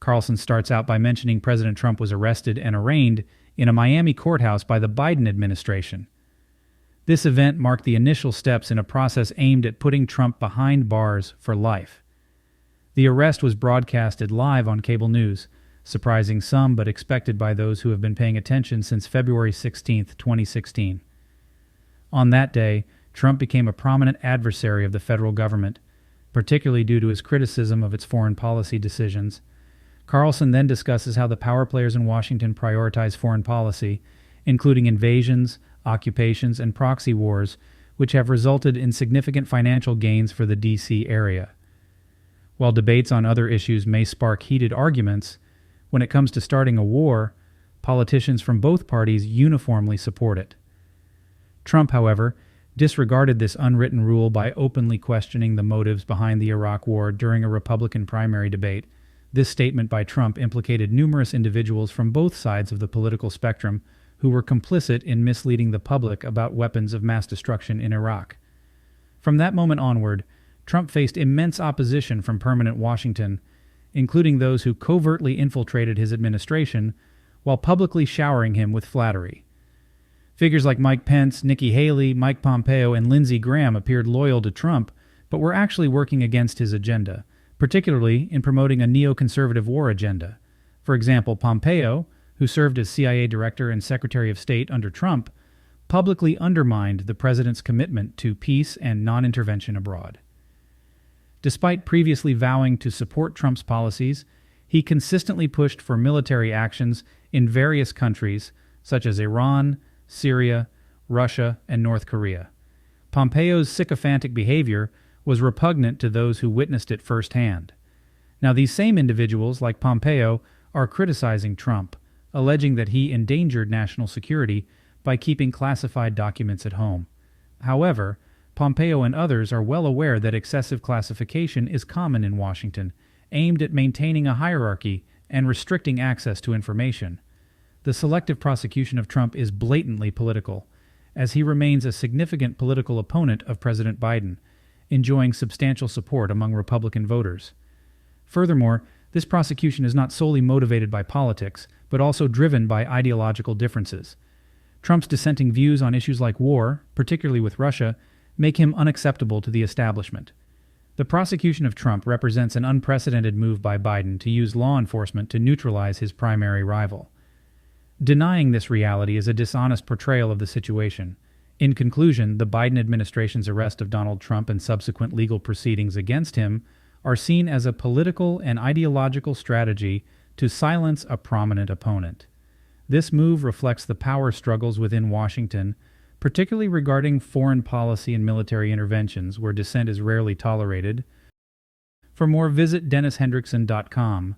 Carlson starts out by mentioning President Trump was arrested and arraigned in a Miami courthouse by the Biden administration. This event marked the initial steps in a process aimed at putting Trump behind bars for life. The arrest was broadcasted live on cable news, surprising some but expected by those who have been paying attention since February 16, 2016. On that day, Trump became a prominent adversary of the federal government, particularly due to his criticism of its foreign policy decisions. Carlson then discusses how the power players in Washington prioritize foreign policy, including invasions, occupations, and proxy wars, which have resulted in significant financial gains for the D.C. area. While debates on other issues may spark heated arguments, when it comes to starting a war, politicians from both parties uniformly support it. Trump, however, disregarded this unwritten rule by openly questioning the motives behind the Iraq War during a Republican primary debate. This statement by Trump implicated numerous individuals from both sides of the political spectrum who were complicit in misleading the public about weapons of mass destruction in Iraq. From that moment onward, Trump faced immense opposition from permanent Washington, including those who covertly infiltrated his administration while publicly showering him with flattery. Figures like Mike Pence, Nikki Haley, Mike Pompeo, and Lindsey Graham appeared loyal to Trump, but were actually working against his agenda, particularly in promoting a neoconservative war agenda. For example, Pompeo, who served as CIA Director and Secretary of State under Trump, publicly undermined the president's commitment to peace and non-intervention abroad. Despite previously vowing to support Trump's policies, he consistently pushed for military actions in various countries such as Iran, Syria, Russia, and North Korea. Pompeo's sycophantic behavior was repugnant to those who witnessed it firsthand. Now, these same individuals, like Pompeo, are criticizing Trump, alleging that he endangered national security by keeping classified documents at home. However, Pompeo and others are well aware that excessive classification is common in Washington, aimed at maintaining a hierarchy and restricting access to information. The selective prosecution of Trump is blatantly political, as he remains a significant political opponent of President Biden, enjoying substantial support among Republican voters. Furthermore, this prosecution is not solely motivated by politics, but also driven by ideological differences. Trump's dissenting views on issues like war, particularly with Russia, make him unacceptable to the establishment. The prosecution of Trump represents an unprecedented move by Biden to use law enforcement to neutralize his primary rival. Denying this reality is a dishonest portrayal of the situation. In conclusion, the Biden administration's arrest of Donald Trump and subsequent legal proceedings against him are seen as a political and ideological strategy to silence a prominent opponent. This move reflects the power struggles within Washington, particularly regarding foreign policy and military interventions where dissent is rarely tolerated. For more, visit DennisHendrickson.com.